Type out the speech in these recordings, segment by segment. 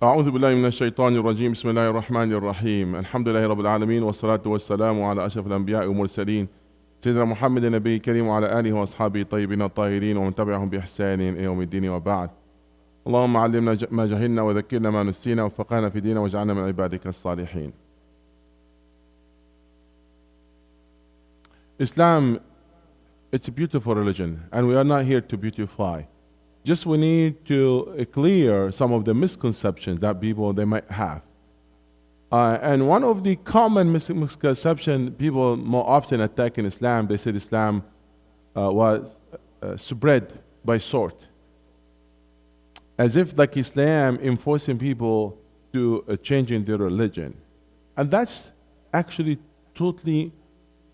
أعوذ بالله من الشيطان الرجيم بسم الله الرحمن الرحيم الحمد لله رب العالمين والصلاة والسلام على أشرف الأنبياء والمرسلين سيدنا محمد النبي الكريم وعلى آله وأصحابه الطيبين الطاهرين ومن تبعهم بإحسان إلى يوم الدين وبعد. اللهم علمنا ما جهلنا وذكرنا ما نسينا وفقهنا في ديننا واجعلنا من عبادك الصالحين. Islam, it's a beautiful religion and we are not here to beautify. Just we need to clear some of the misconceptions that people they might have. And one of the common misconceptions people more often attack in Islam, they said Islam was spread by sword. As if like Islam enforcing people to changing their religion. And that's actually totally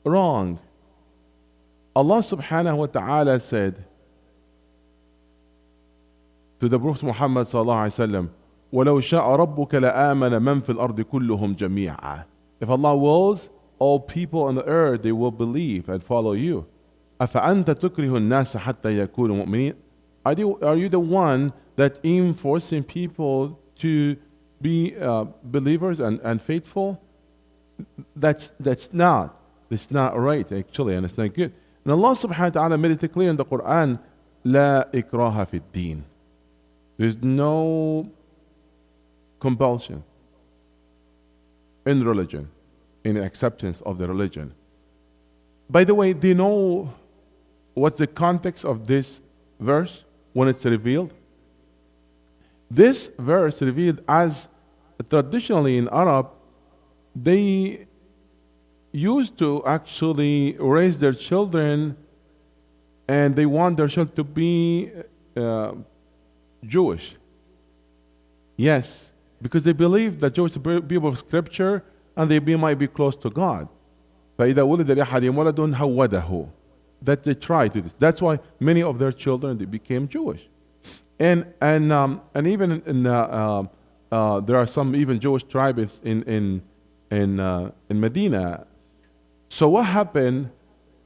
wrong. Allah subhanahu wa ta'ala said to the Prophet Muhammad sallallahu alaihi wasallam, وَلَوْ شَاءَ رَبُّكَ لَآمَنَ مَنْ فِي الْأَرْضِ كُلُّهُمْ جَمِيعًا. If Allah wills, all people on the earth, they will believe and follow you. أَفَأَنْتَ تُكْرِهُ النَّاسَ حَتَّى يَكُونُوا مُؤْمِنِينَ. Are you the one that enforcing people to be believers and faithful? That's not right actually, and it's not good. And Allah subhanahu wa ta'ala made it clear in the Quran, لَا إِكْرَاهَ فِي الدِّينِ. There's no compulsion in religion, in acceptance of the religion. By the way, do you know what's the context of this verse when it's revealed? This verse revealed as traditionally in Arab, they used to actually raise their children and they want their children to be Jewish. Yes, because they believe that Jewish people of scripture and they might be close to God. فَإِذَا وُلِدَ لِأَحَدٍ وَلَدٌ هَوَّدَهُ. That they try to this. That's why many of their children they became Jewish. And even in there are some even Jewish tribes in Medina. So what happened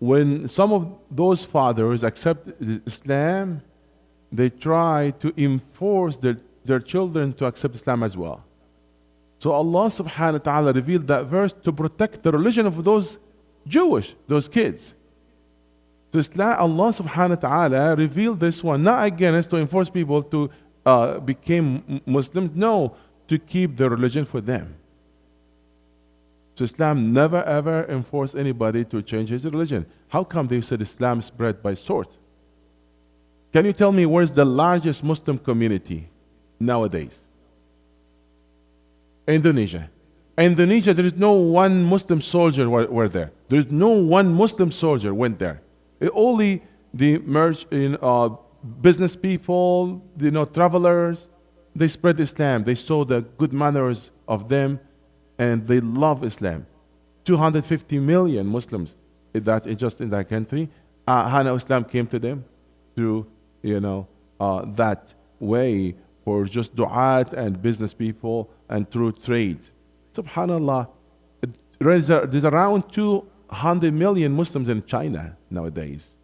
when some of those fathers accepted Islam? They try to enforce their children to accept Islam as well. So Allah subhanahu wa ta'ala revealed that verse to protect the religion of those kids. So Islam, Allah subhanahu wa ta'ala revealed this one, not against to enforce people to become Muslims, no, to keep the religion for them. So Islam never ever enforced anybody to change his religion. How come they said Islam spread by sword? Can you tell me where's the largest Muslim community nowadays? Indonesia. Indonesia, there is no one Muslim soldier were there. There is no one Muslim soldier went there. Only the business people, travelers, they spread Islam. They saw the good manners of them and they love Islam. 250 million Muslims just in that country. How Islam came to them? Through that way for just du'at and business people and through trade. Subhanallah, there's around 200 million Muslims in China nowadays.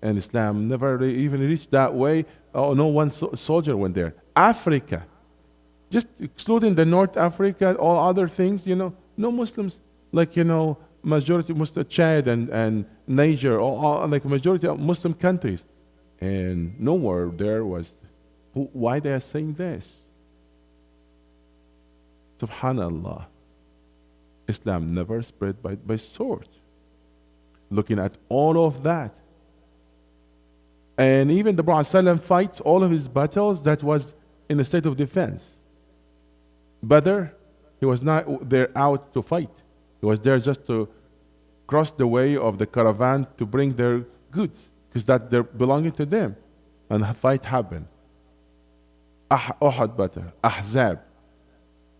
And Islam never even reached that way. No one soldier went there. Africa, just excluding the North Africa, all other things, no Muslims. Like, majority Muslim, Chad and Niger, all like majority of Muslim countries. And nowhere there was, why they are saying this? Subhanallah. Islam never spread by sword. Looking at all of that. And even the Prophet ﷺ fights all of his battles, that was in a state of defense. Badr, he was not there out to fight. He was there just to cross the way of the caravan to bring their goods. Because that they're belonging to them. And a fight happened. Uhud Badr, Ahzab.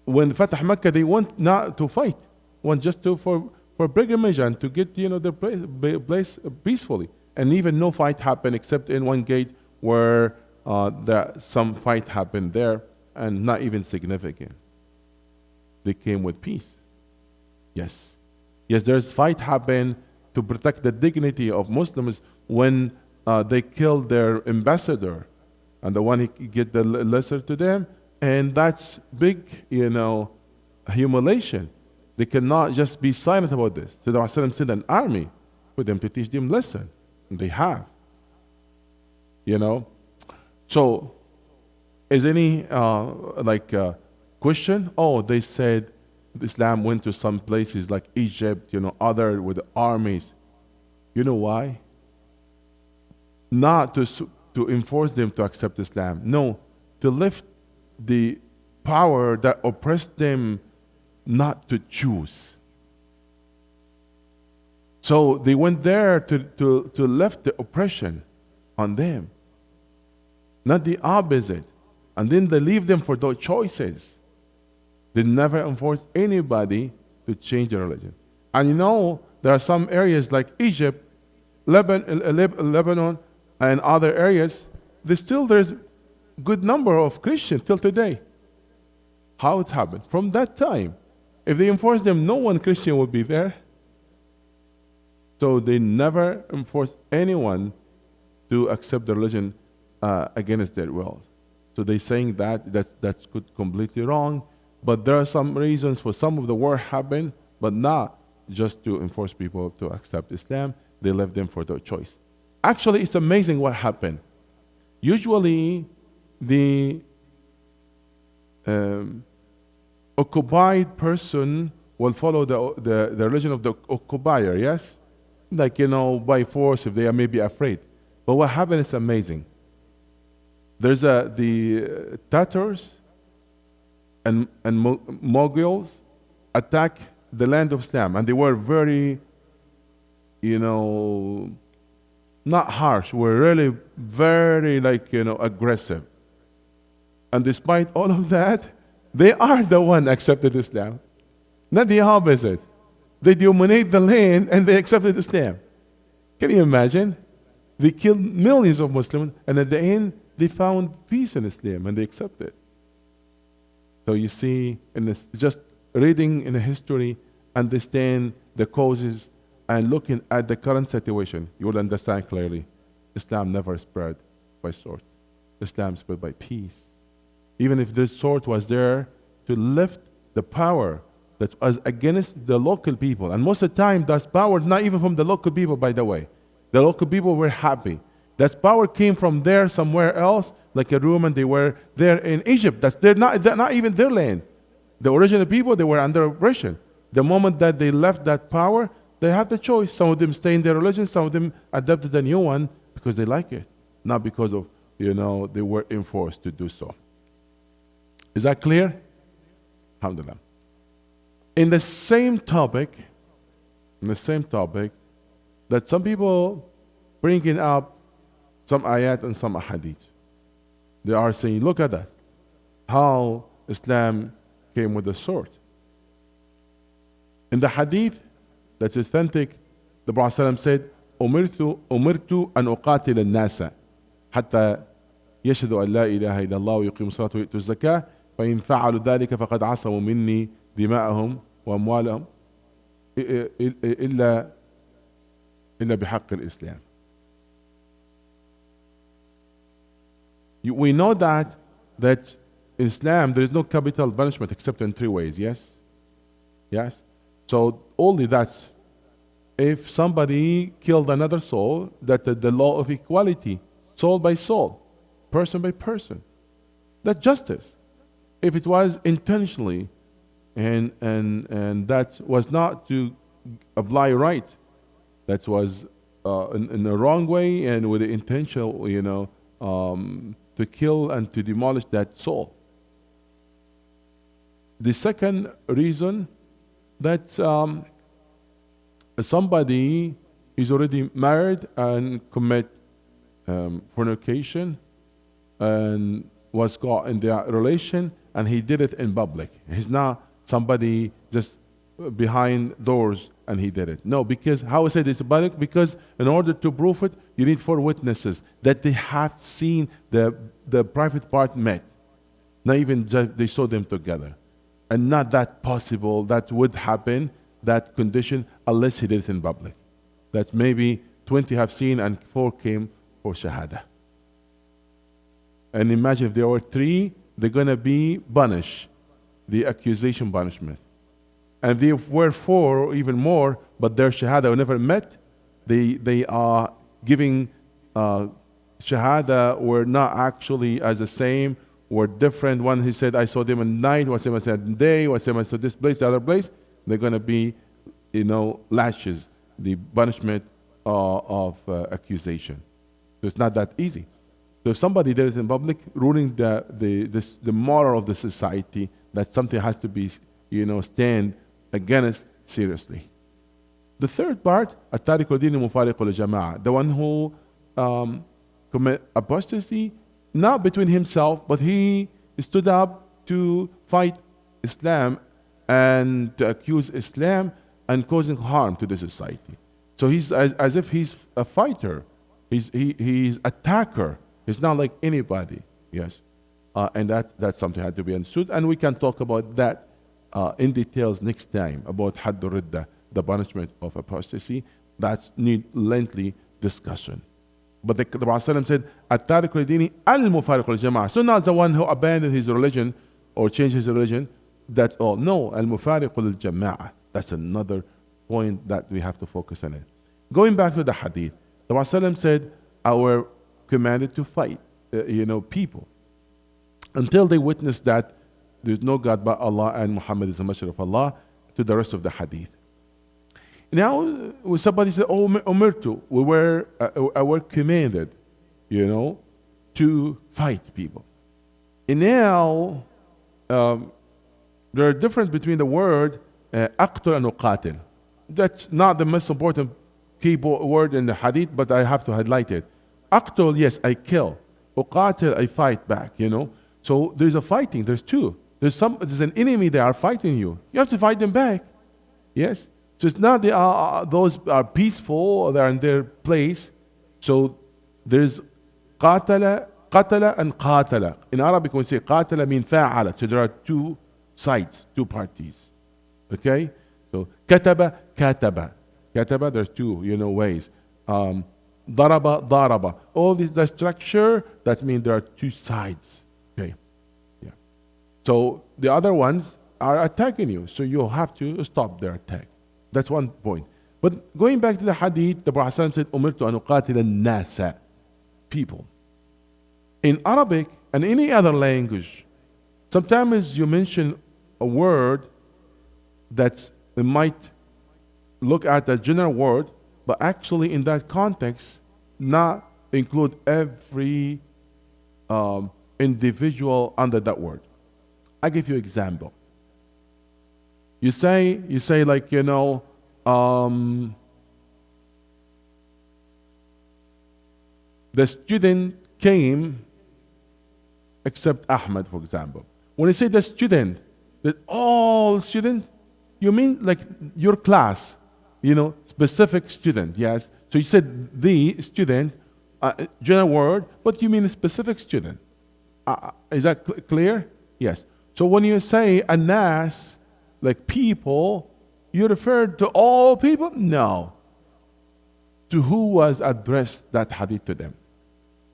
When Fatah Makkah, they went not to fight. Went just for pilgrimage and to get their place peacefully. And even no fight happened except in one gate where some fight happened there and not even significant. They came with peace. Yes. Yes, there's fight happen to protect the dignity of Muslims when they killed their ambassador and the one he get the lesser to them, and that's big, humiliation. They cannot just be silent about this. So the Prophet sent an army for them to teach them lesson. And they have. So is any question? Oh, they said Islam went to some places like Egypt, other with armies. You know why? Not to enforce them to accept Islam. No, to lift the power that oppressed them not to choose. So they went there to lift the oppression on them, not the opposite. And then they leave them for those choices. They never enforce anybody to change their religion. And there are some areas like Egypt, Lebanon, and other areas, there's good number of Christians till today. How it happened? From that time. If they enforce them, no one Christian will be there. So they never enforce anyone to accept the religion against their will. So they're saying that's completely wrong. But there are some reasons for some of the war happen, but not just to enforce people to accept Islam. They left them for their choice. Actually, it's amazing what happened. Usually, the occupied person will follow the religion of the occupier, yes? Like, by force if they are maybe afraid. But what happened is amazing. There's the Tatars and Mongols attack the land of Islam, and they were very, not harsh, were really very aggressive. And despite all of that, they are the one accepted Islam, not the opposite. They dominate the land and they accepted Islam. Can you imagine? They killed millions of Muslims, and at the end they found peace in Islam and they accepted. So you see, just reading in the history, understand the causes, and looking at the current situation, you will understand clearly. Islam never spread by sword. Islam spread by peace. Even if this sword was there to lift the power that was against the local people. And most of the time, that power not even from the local people, by the way. The local people were happy. That power came from there somewhere else, like a Roman. They were there in Egypt. They're not even their land. The original people, they were under oppression. The moment that they left that power, they have the choice. Some of them stay in their religion, some of them adopted a new one because they like it, not because of, they were enforced to do so. Is that clear? Alhamdulillah. In the same topic, that some people bringing up some ayat and some hadith. They are saying, look at that, how Islam came with a sword. In the hadith that's authentic, the Prophet said, أمرت أن أقاتل الناس حتى يشهدوا أن لا إله إلا الله ويقيموا الصلاة ويؤتوا الزكاة فإن فعلوا ذلك فقد عصموا مني دماءهم وأموالهم إلا بحق الإسلام. We know that in Islam there is no capital punishment except in 3 ways, yes? Yes? So only that's if somebody killed another soul, that the law of equality, soul by soul, person by person. That's justice. If it was intentionally and that was not to apply right, that was in the wrong way and with the intention, to kill and to demolish that soul. The second reason, that somebody is already married and commit fornication and was caught in their relation, and he did it in public. He's not somebody just behind doors and he did it. No, because how I said it's symbolic, because in order to prove it, you need 4 witnesses that they have seen the private part met. Not even just they saw them together. And not that possible, that would happen, that condition, unless he did it in public. That maybe 20 have seen and 4 came for Shahada. And imagine if there were 3, they're going to be punished, the accusation punishment. And there were 4 or even more, but their Shahada were never met. They are giving Shahada were not actually as the same, were different. One he said, I saw them at night, one said I saw in day, one said I saw this place, the other place. They're going to be, lashes, the punishment of accusation. So it's not that easy. So if somebody did it in public, ruining the moral of the society, that something has to be, stand against seriously. The third part, التارك الدين المفارق للجماعة, the one who commit apostasy, not between himself, but he stood up to fight Islam and to accuse Islam and causing harm to the society. So he's as if he's a fighter, he's attacker. He's not like anybody. Yes, and that's something that had to be understood, and we can talk about that in details next time about Haddu Ridda, the punishment of apostasy. That's need lengthy discussion. But the Prophet said, "At-tariq al-dini al-mufariq al-jama'ah." So not the one who abandoned his religion or changed his religion. That's all. No, al-mufariq al-jama'ah. That's another point that we have to focus on it. Going back to the hadith, the Prophet said, "Our commanded to fight, people, until they witness that there's no God but Allah and Muhammad is a messenger of Allah." To the rest of the hadith. Now, when somebody said, "Oh, umirtu," we were commanded, to fight people. And now, there are difference between the word aqtul and uqatil. That's not the most important key word in the hadith, but I have to highlight it. Aqtul, yes, I kill. Uqatil, I fight back. So there's a fighting. There's 2. There's an enemy. They are fighting you. You have to fight them back. Yes. So it's not those are peaceful, they're in their place. So there's qatala and qatala. In Arabic, when we say qatala, mean fa'ala. So there are 2 sides, 2 parties. Okay? So kataba, there's 2, ways. Daraba. All this, the structure, that means there are 2 sides. Okay? Yeah. So the other ones are attacking you. So you have to stop their attack. That's one point. But going back to the hadith, the Prophet said, "Umirtu an uqatila an-nasa," people. In Arabic and any other language, sometimes you mention a word that might look at a general word, but actually in that context, not include every individual under that word. I give you an example. You say like, the student came except Ahmed, for example. When you say the student, that all students, you mean like your class, specific student, yes? So you said the student, general word, but you mean a specific student. Is that clear? Yes. So when you say anas, like people, you refer to all people? No. To who was addressed that hadith to them.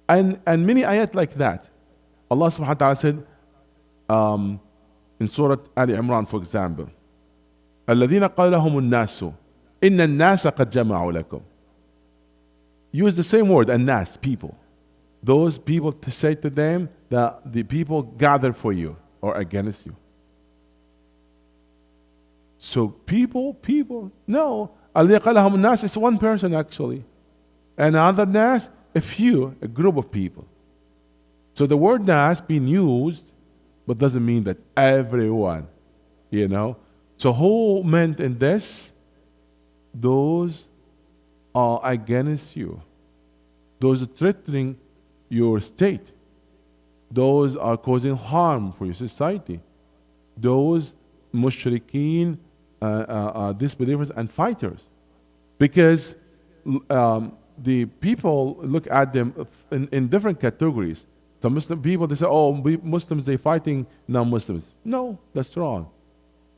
And many ayat like that. Allah subhanahu wa ta'ala said in Surah Ali Imran, for example, الَّذِينَ قَالَ لَهُمُ النَّاسُ إِنَّ النَّاسَ قَدْ جَمَعُوا لَكُمْ. Use the same word, الناس, people. Those people to say to them that the people gather for you or against you. So people, no. الَّذِينَ قَالَ لَهُمُ النَّاسُ is one person actually. And other nas, a group of people. So the word nas being used, but doesn't mean that everyone, So who meant in this? Those are against you. Those are threatening your state. Those are causing harm for your society. Those mushrikeen disbelievers and fighters, because the people look at them in different categories. The Muslim people, they say, oh, Muslims, they're fighting non-Muslims. No, that's wrong.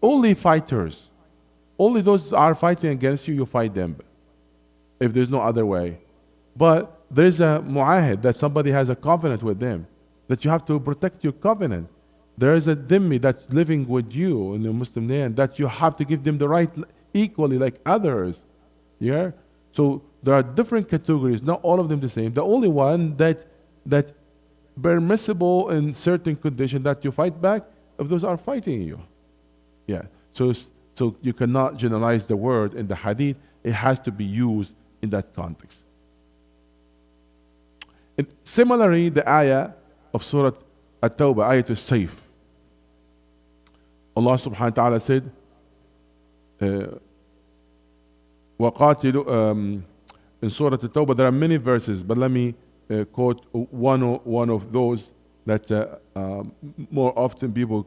Only fighters, only those are fighting against you, you fight them, if there's no other way. But there's a mu'ahid, that somebody has a covenant with them, that you have to protect your covenant. There is a dhimmi that's living with you in the Muslim land, that you have to give them the right equally like others. Yeah? So there are different categories, not all of them the same. The only one that permissible in certain condition that you fight back, if those are fighting you. Yeah. So you cannot generalize the word in the hadith. It has to be used in that context. And similarly, the ayah of Surah At-Tawbah, ayah to safe. Allah subhanahu wa ta'ala said, وَقَاتِلُوا in Surah At-Tawbah, there are many verses, but let me quote one of those that more often people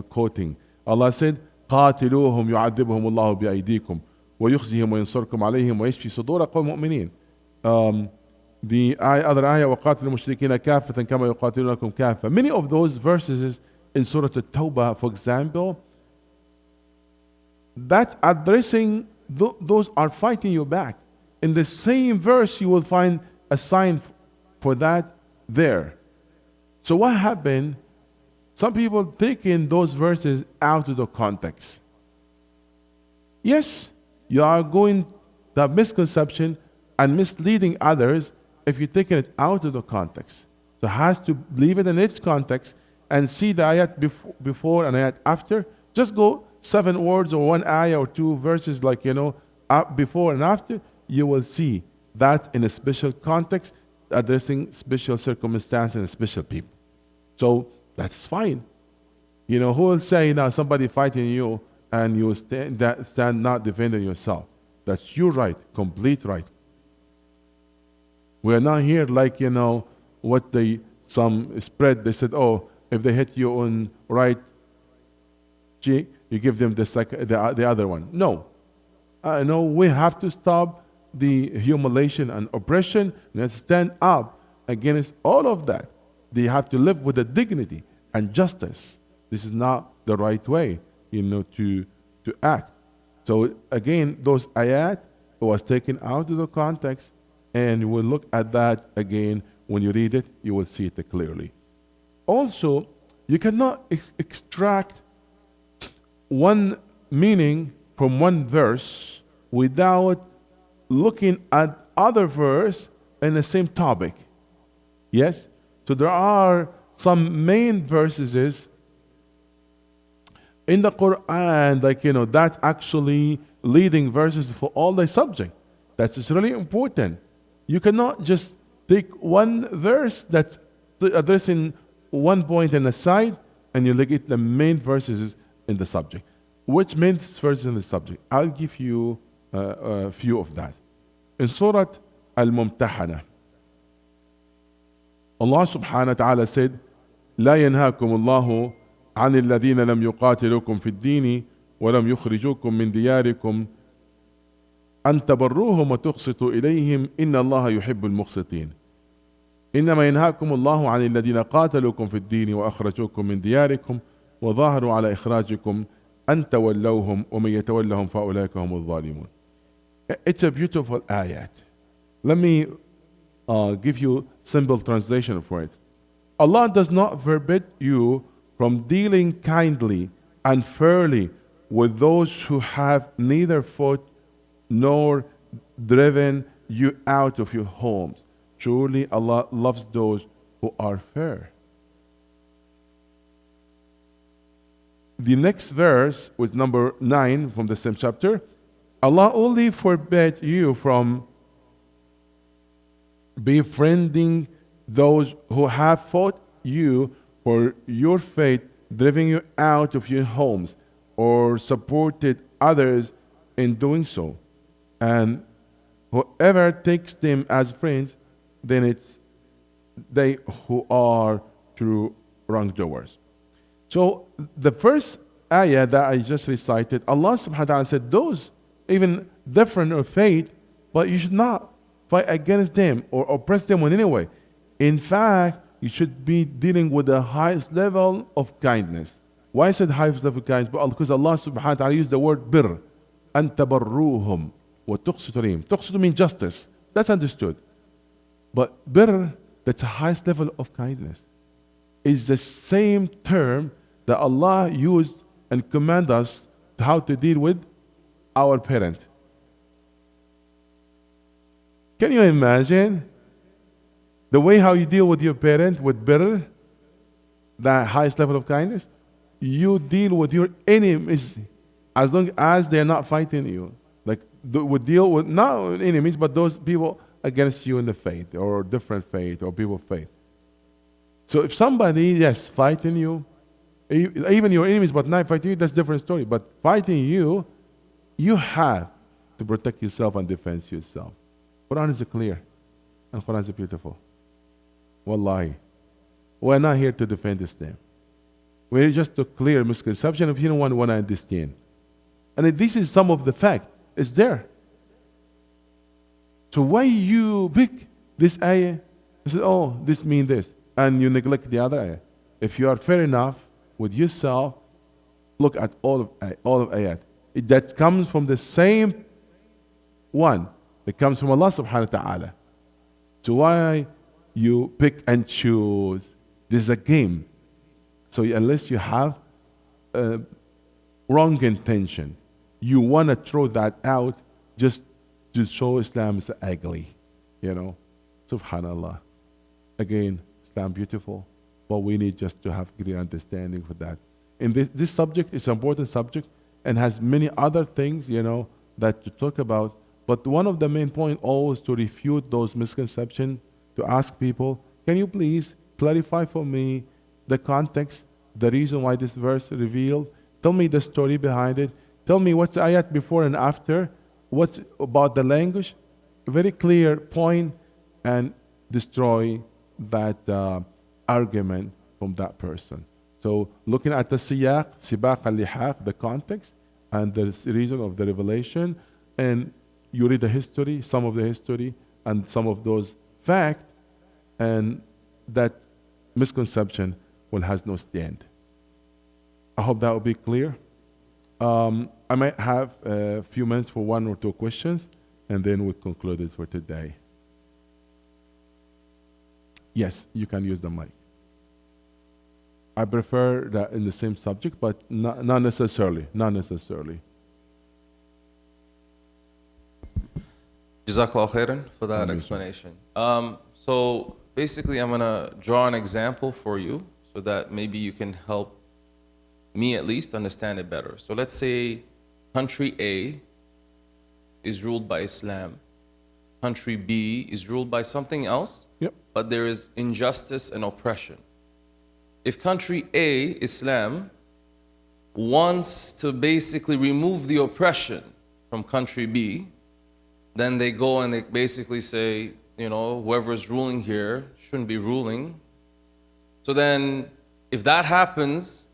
quoting. Allah said, قاتلوهم يعذبهم الله بأيديكم ويخزيهم وينصركم عليهم ويشفي صدور قوم مؤمنين. The other ayah, وقاتل المشركين كافة كما يقاتلونكم كافة. Many of those verses in Surah At-Tawbah, for example, that addressing those are fighting you back. In the same verse, you will find a sign for that there. So what happened? Some people taking those verses out of the context. Yes, you are going to have misconception and misleading others if you're taking it out of the context. So it has to leave it in its context and see the ayat before and ayat after. Just go 7 words or 1 ayah or 2 verses, like, before and after. You will see that in a special context, addressing special circumstances and special people. So that's fine. Who will say now somebody fighting you and you stand not defending yourself? That's your right, complete right. We are not here like, what some spread. They said, oh, if they hit you on right cheek, you give them the other one. No. No, we have to stop the humiliation and oppression and stand up against all of that. They have to live with the dignity and justice. This is not the right way, to act. So again, those ayat was taken out of the context, and you will look at that again when you read it. You will see it clearly. Also, you cannot extract one meaning from one verse without looking at other verse in the same topic. Yes? So there are some main verses in the Quran, that's actually leading verses for all the subject. That's really important. You cannot just take one verse that's addressing one point in the side and you look at the main verses in the subject. Which main verses in the subject? I'll give you a few of that. In Surah Al-Mumtahana, Allah subhanahu wa ta'ala said, لا ينهاكم الله عن الذين لم يقاتلوكم في الدين ولم يخرجوكم من دياركم أن تبروهم وتقسطوا إليهم إن الله يحب المقسطين إنما ينهاكم الله عن الذين قاتلوكم في الدين وأخرجوكم من دياركم وظاهروا على إخراجكم أن تولوهم ومن يتولهم فأولئك هم الظالمون. It's a beautiful ayat. Let me give you simple translation for it. Allah does not forbid you from dealing kindly and fairly with those who have neither fought nor driven you out of your homes. Surely Allah loves those who are fair. The next verse was number 9 from the same chapter. Allah only forbade you from befriending those who have fought you for your faith, driving you out of your homes, or supported others in doing so. And whoever takes them as friends, then it's they who are true wrongdoers. So the first ayah that I just recited, Allah subhanahu wa ta'ala said those even different of faith, but you should not fight against them or oppress them in any way. In fact, you should be dealing with the highest level of kindness. Why I said highest level of kindness? Because Allah subhanahu wa ta'ala used the word bir. أَن تَبَرُّوهُمْ وَتُقْسِطُوا إِلَيْهِمْ. Tuqsitu means justice. That's understood. But bir, that's the highest level of kindness, is the same term that Allah used and command us how to deal with our parent. Can you imagine the way how you deal with your parent with bir, the highest level of kindness? You deal with your enemies as long as they're not fighting you. Like would deal with not enemies, but those people against you in the faith or different faith or people of faith. So if somebody, yes, fighting you, even your enemies, but not fighting you, that's a different story. But fighting you, you have to protect yourself and defend yourself. Quran is clear and Quran is beautiful. Wallahi. We're not here to defend Islam. We're just to clear misconception if you don't want to understand. And this is some of the fact. It's there. So why you pick this ayah? You say, oh, this means this. And you neglect the other ayah. If you are fair enough with yourself, look at all of ayat. That comes from the same one. It comes from Allah subhanahu wa ta'ala. So why you pick and choose? This is a game. So unless you have wrong intention, you want to throw that out just to show Islam is ugly, Subhanallah. Again, Islam beautiful, but we need just to have clear understanding for that. And this subject is an important subject and has many other things, that to talk about. But one of the main points always to refute those misconceptions, to ask people, can you please clarify for me the context, the reason why this verse revealed? Tell me the story behind it. Tell me what's the ayat before and after. What's about the language? A very clear point, and destroy that argument from that person. So looking at the siyaq, sibaq al-lihaq, the context, and the reason of the revelation, and you read the history, some of the history, and some of those facts, and that misconception has no stand. I hope that will be clear. I might have a few minutes for one or two questions, and then we'll conclude it for today. Yes, you can use the mic. I prefer that in the same subject, but not necessarily. Not necessarily. Jazakallah khairan for that explanation. So basically, I'm going to draw an example for you so that maybe you can help me at least understand it better. So let's say country A is ruled by Islam. Country B is ruled by something else, but there is injustice and oppression. If country A, Islam, wants to basically remove the oppression from country B, then they go and they basically say, whoever's ruling here shouldn't be ruling. So then if that happens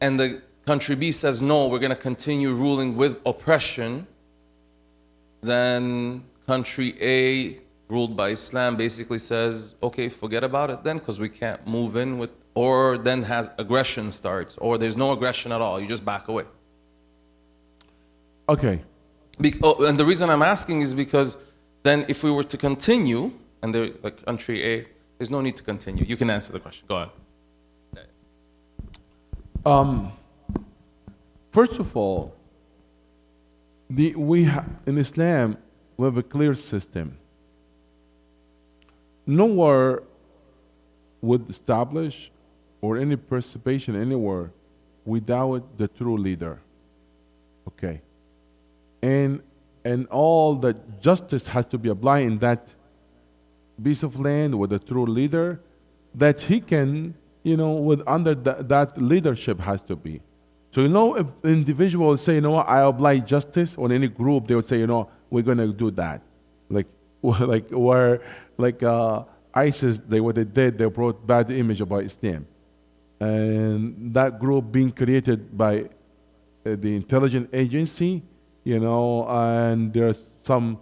and the country B says, no, we're going to continue ruling with oppression, then country A, ruled by Islam, basically says, okay, forget about it then, because we can't move in with, or then has aggression starts, or there's no aggression at all, you just back away. Okay. And the reason I'm asking is because then if we were to continue, and like country A, there's no need to continue. You can answer the question. Go ahead. First of all, in Islam, we have a clear system. Nowhere would establish or any participation anywhere without the true leader. Okay. And all the justice has to be applied in that piece of land with a true leader that he can, with under that leadership has to be. So, if individuals say, I apply justice on any group, they would say, we're going to do that. Like ISIS, what they did, they brought bad image about Islam. and that group being created by the intelligence agency, and there's some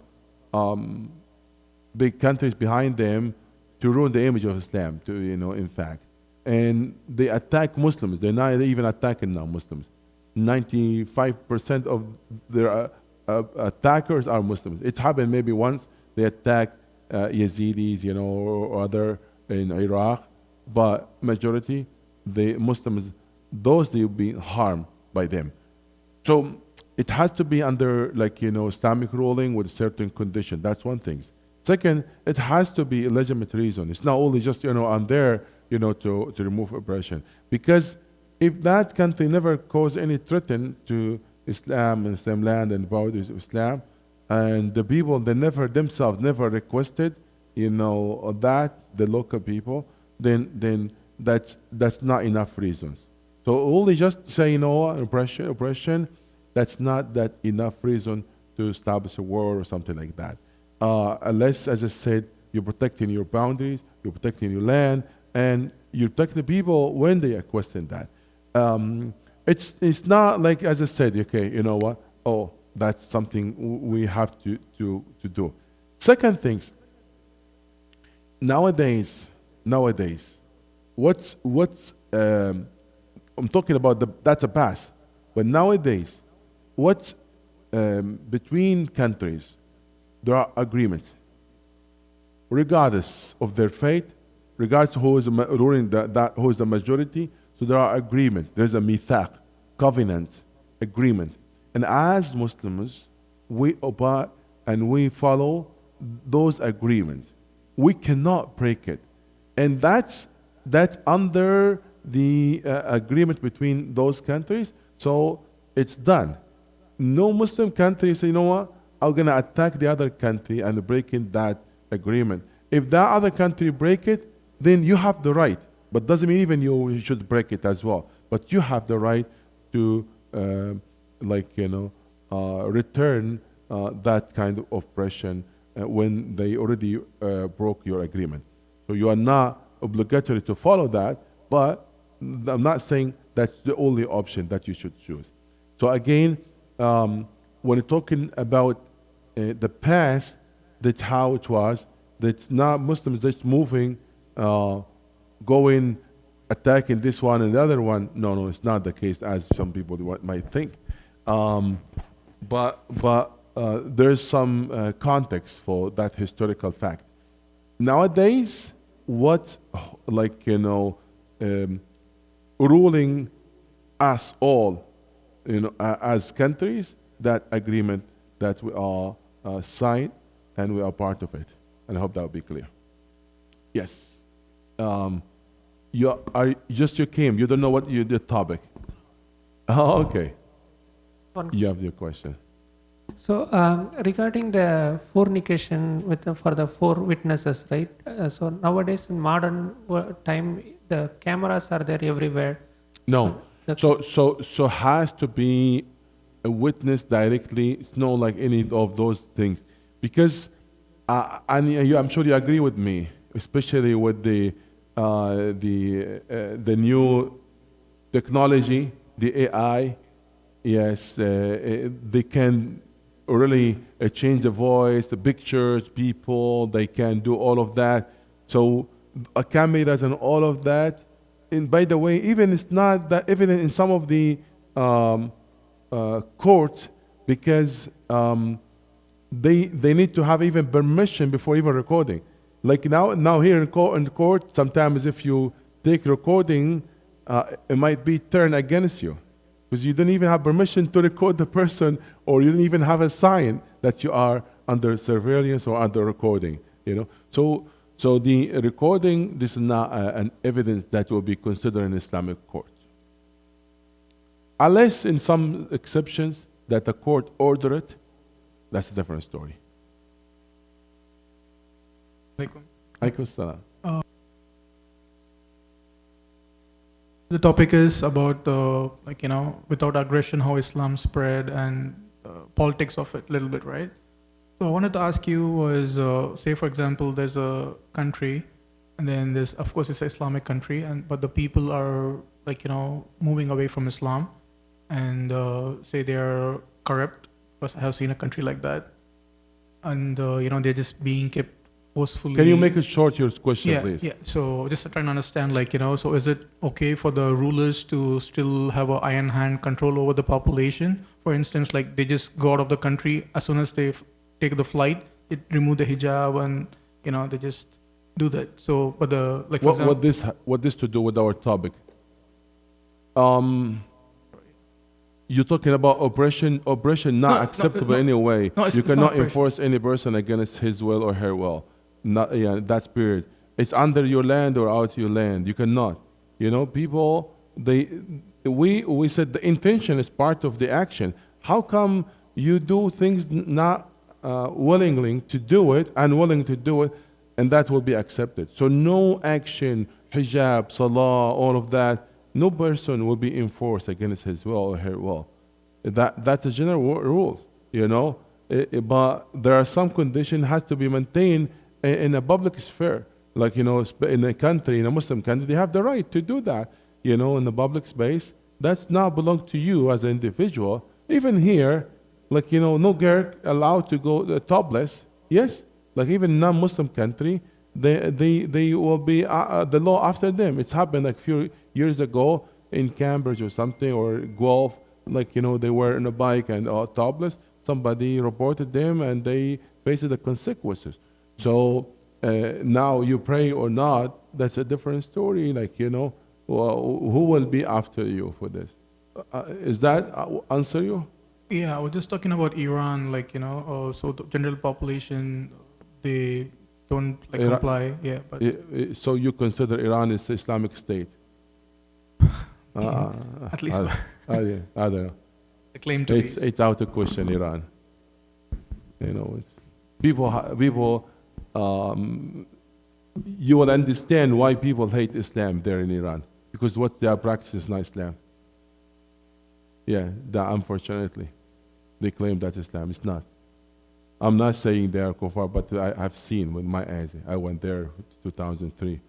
big countries behind them to ruin the image of Islam, in fact. And they attack Muslims. They're not even attacking non-Muslims. 95% of their attackers are Muslims. It's happened maybe once. They attack Yazidis, or other in Iraq, but majority, the Muslims, those they've been harmed by them. So it has to be under Islamic ruling with certain condition. That's one thing. Second, it has to be a legitimate reason. It's not only just I'm there to remove oppression. Because if that country never caused any threat to Islam and Islam land and boundaries of Islam, and the people they themselves never requested that the local people, then that's not enough reasons. So only just say oppression, that's not that enough reason to establish a war or something like that. Unless, as I said, you're protecting your boundaries, you're protecting your land, and you protect the people when they are questioning that. It's not like, as I said, okay, you know what? Oh, that's something we have to do. Second things, nowadays, what's I'm talking about that's a past, but nowadays, what's between countries, there are agreements, regardless of their faith, regardless of who is ruling who is the majority. So there are agreements. There's a mithaq, covenant, agreement. And as Muslims, we obey and we follow those agreements. We cannot break it. And that's under the agreement between those countries. So it's done. No Muslim country say, you know what, I'm going to attack the other country and breaking that agreement. If that other country break it, then you have the right. But doesn't mean even you should break it as well. But you have the right to, return that kind of oppression when they already broke your agreement. So you are not obligatory to follow that, but I'm not saying that's the only option that you should choose. So again, when you're talking about the past, that's how it was. That's not Muslims just moving, going, attacking this one and the other one. No, it's not the case as some people might think. But there's some context for that historical fact. Nowadays, what's ruling us all, as countries, that agreement that we are signed and we are part of it. And I hope that will be clear. Yes. You came. You don't know what the topic. Oh, okay. You have your question. So regarding the fornication for the four witnesses, right? So nowadays in modern time, the cameras are there everywhere. No. So has to be a witness directly. It's not like any of those things, because I'm sure you agree with me, especially with the new technology, the AI. Yes, they can really change the voice, the pictures, people. They can do all of that. So cameras and all of that. And by the way, even it's not that evident in some of the courts, because they need to have even permission before even recording. Like now here in court, sometimes if you take recording, it might be turned against you, because you don't even have permission to record the person, or you don't even have a sign that you are under surveillance or under recording. So the recording, this is not an evidence that will be considered in Islamic court. Unless in some exceptions that the court order it, that's a different story. Alaikum salam. The topic is about, without aggression, how Islam spread, and politics of it a little bit, right? So I wanted to ask you was, say for example, there's a country and then there's, of course, it's an Islamic country, but the people are like, moving away from Islam, and say they are corrupt, because I have seen a country like that, and they're just being kept forcefully. Can you make it short, your question, Yeah, please? yeah. So just trying to understand, like, so is it okay for the rulers to still have an iron hand control over the population? For instance, like they just go out of the country as soon as they take the flight, they remove the hijab, and they just do that. So, but the like, for example, what this to do with our topic? You're talking about oppression not acceptable anyway. No, You cannot enforce any person against his will or her will. Not, yeah, that spirit. It's under your land or out your land. You cannot. People, we said the intention is part of the action. How come you do things not willingly to do it, unwilling to do it, and that will be accepted? So no action, hijab, salah, all of that, no person will be enforced against his will or her will. That's a general rule, but there are some conditions has to be maintained in a public sphere. Like, in a country, in a Muslim country, they have the right to do that, in the public space. That's now belong to you as an individual. Even here, like, no girl allowed to go topless. Yes, like even non-Muslim country, they will be the law after them. It's happened like few years ago in Cambridge or something, or Guelph, like, they were on a bike and topless. Somebody reported them and they faced the consequences. So now you pray or not, that's a different story. Like, who will be after you for this? Is that answer you? Yeah, I was just talking about Iran, like, so the general population, they don't like comply. Yeah, but so you consider Iran is Islamic State? at least I don't know. they claim to be. It's out of question, Iran. It's people. You will understand why people hate Islam there in Iran, because what they are practicing is not Islam. Yeah, unfortunately, they claim that Islam is not. I'm not saying they are kuffar, but I've seen with my eyes. I went there in 2003,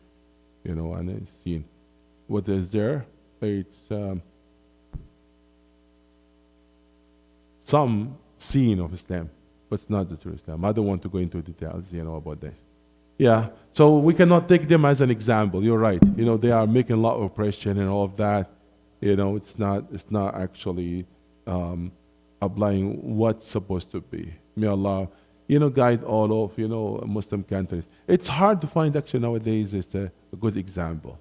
and I've seen what is there. It's some scene of Islam, but it's not the true Islam. I don't want to go into details, about this. Yeah, so we cannot take them as an example. You're right. They are making a lot of oppression and all of that. It's not actually applying what's supposed to be. May Allah, guide all of, Muslim countries. It's hard to find actually nowadays is a good example.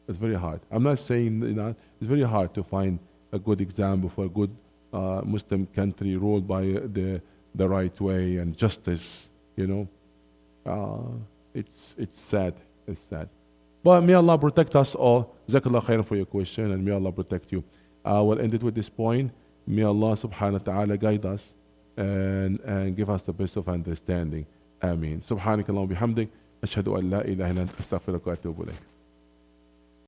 It's very hard. I'm not saying that. It's very hard to find a good example for a good Muslim country ruled by the right way and justice. It's sad. It's sad. But may Allah protect us all. Jazakallah khairan for your question, and may Allah protect you. We'll end it with this point. May Allah subhanahu wa ta'ala guide us and give us the best of understanding. Ameen. Subhanakallahumma bihamdik. Ashhadu an la ilaha illa anta astaghfiruka wa atubu ilayk.